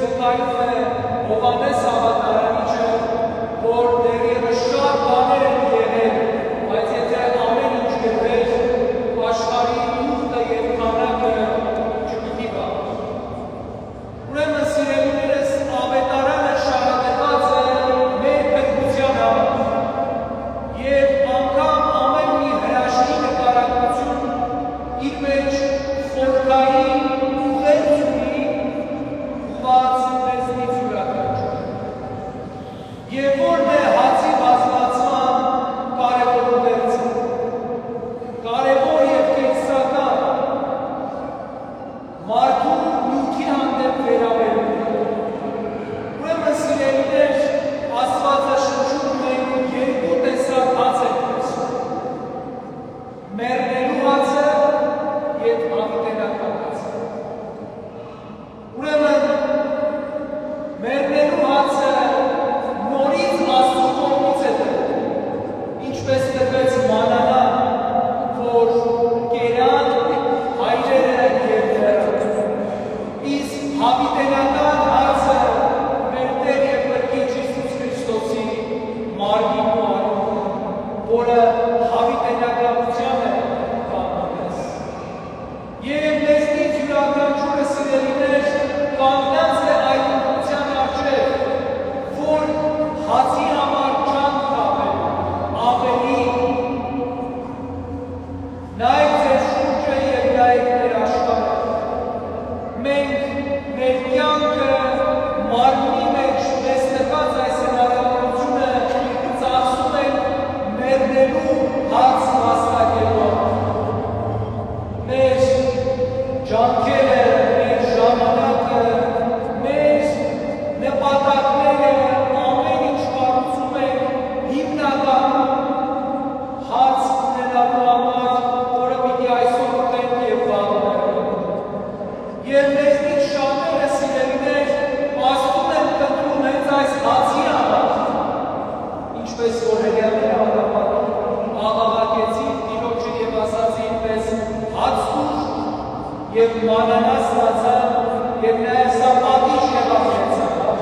վկայում է Հովհաննես Ավետարանիչը, որ դեռևս շատ բաներ են եղել, բայց եթե ամեն ինչ գրվեր, աշխարհի ուխտը և քանակը չպիտի գա։ Ուրեմն սիրելիներս, Ավետարանը շարադեպած է մեր փրկության համար և անգամ ամեն մի հրաշքի նկարագրություն իր մեջ խորքային ուղերձ ունի ուղղված մեզնից յուրաքանչյուր։ Եվ որն է հացի բազմացման կարևոր ուղերձը, կարևոր և կենսական, մարդու նյութի հանդեպ վերաբերումը։ Ուրեմն սիրելիներ, Աստվածաշնչում մենք երկու տեսակ հաց ենք տեսնում. մեռնելու հացը և հավիտենական հացը։ Ուրեմն մեռնելու հացը նորից Աստծու կողմից է տրվել, ինչպես տրվեց մանանան, որ կերան հայրերը և դեռը։ Իսկ հավիտենական հացը մեր Տեր և Փրկիչ Հիսուս Քրիստոսի մարմինն ու արյունն, որը հավիտենականության է կանգնած։ Եվ մեզնից յուրաքանչյուրը սիրելիներ կանգնած է այդ ուղղության առջև, որ հացի համար ջանք խաբել ավելի։ Նայեք ձեր շուրջը և նայեք մեր աշխարհը։ Մենք մեր կյանքը մարմնի մեջ մեզ տրված այս հնարավորությունը ծախսում ենք մեռնելու հաց վաստակելու համար։ Մեր ջանքերը, մեր ժամանակը, մեր նպատակները, ամեն ինչ կառուցում ենք հիմնականում հաց ունենալու համար, որը պիտի այսօր ուտենք և վաղը մեռնենք։ Եվ մեզնից շատերը սիրելիներ Աստծուն են փնտրում հենց այս հացի համար, ինչպես որ հրեաները աղաղակեցին Տիրոջը և ասացին պես հաց տուր և մանանա ստացան և նաև սա պատիժ եղավ մեզ համար։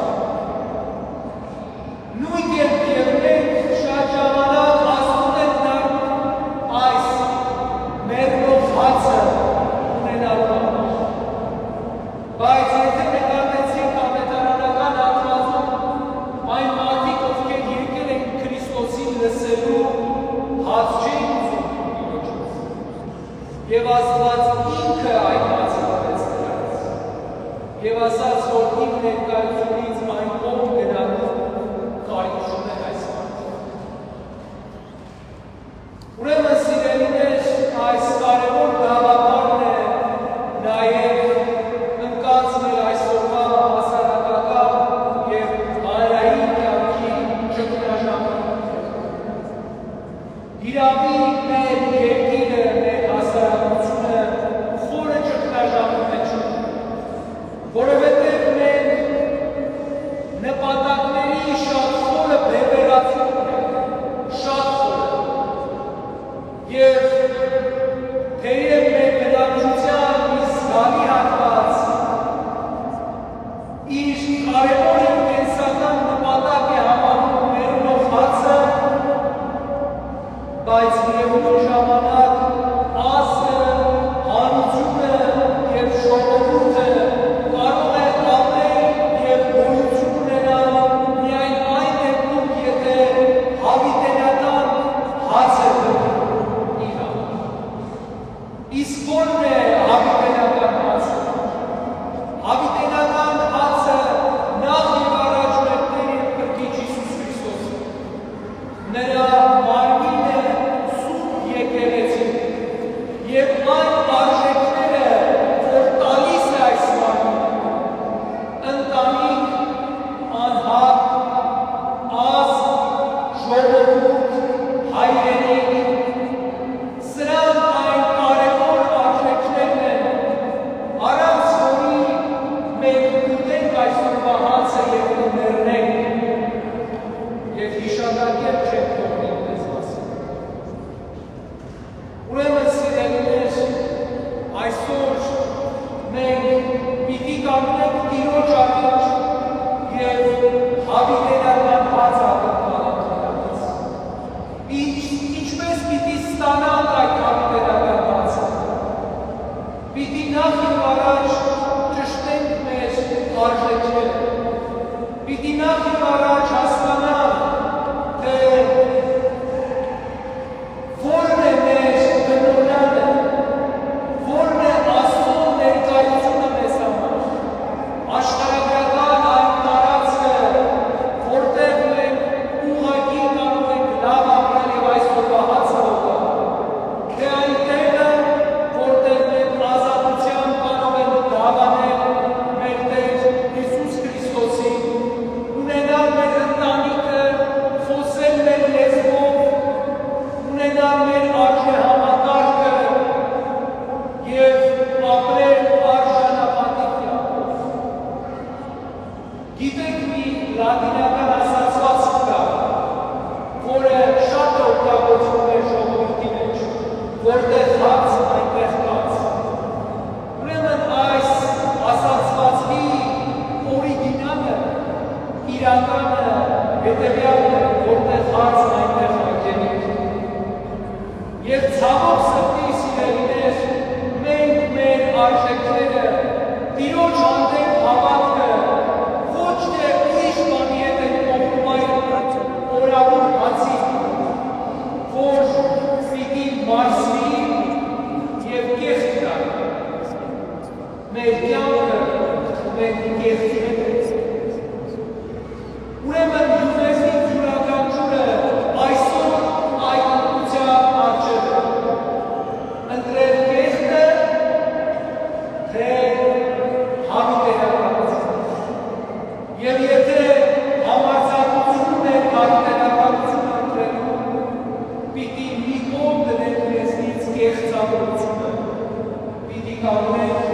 Նույն կերպ և մենք շատ ժամանակ Աստծուն ենք դառնում այս մեռնող հացը ունենալու համար։ Բայց եթե նկատեցիք ավետարանական հատվածում, այն մարդիկ, ովքեր եկել են Քրիստոսին լսելու, հաց չէին ուզում Տիրոջից։ Եվ Աստված ինքը այդ հացը տվեց նրանց։ Եվ ասաց, որ իմ ներկայությունից այն կողմ գնալու կարիք չունեն այս մարդը։ Ուրեմն սիրելիներ, այս կարևոր գաղափարն է նաև ընկած մեր այսօրվա հասարակական և հանրային կյանքի ճգնաժամը։ Իրավի մեր երկիրը, մեր հասարակությունը խորը ճգնաժամի մեջ է, որովհետև պիտի նախ և առաջ ճշտենք մեր արժեքները, պիտի նախ և առաջ հասկանանք, թե որն է մեր գնորանը, որն է Աստծո ներկայությունը մեզ համար, աշխարհագրական այն տարածքը, որտեղ մենք ուղղակի կարող ենք լավ ապրել և այսօրվա հացը հոգալ, թե այն տեղը, որտեղ մենք ազատությամբ կարող ենք դավանել մեր Տեր Հիսուս Քրիստոսին, ունենալ մեր ընտանիքը, խոսել մեր լեզվով, ունենալ մեր արժեհամակարգը և ապրել արժանապատիվ կյանքով։ Գիտեք մի լատինական ասացվածք կա, որը շատ է օգտագործվում մեր ժողովրդի մեջ, որտեղ հաց, այնտեղ կաց։ Ուրեմն այս ասացվածքի օրիգինալը, իրականը հետևյալն է, որտեղ հաց, այնտեղ արգելիք։ Եվ ցավոք սրտի սիրելիներ, մենք մեր արժեքները, Տիրոջ հանդեպ հավատքը ոչ թե ուրիշ բանի հետ ենք փոխում այն օրավոր հացի, որ պիտի մարսվի և կեղծ դառնա։ Մեր կյանքը մենք կեղծի հետ ենք։ Ուրեմն յունեսի յուրական ջուրը այսօր այդ ուղղության առջև է։ Ընտրել կեղծը, թե հավիտենականություն։ Եվ եթե համարձակությունն է հավիտենականությունը ընտրելու, պիտի մի կողմ դնենք մեզնից կեղծավորությունը, պիտի կանգնենք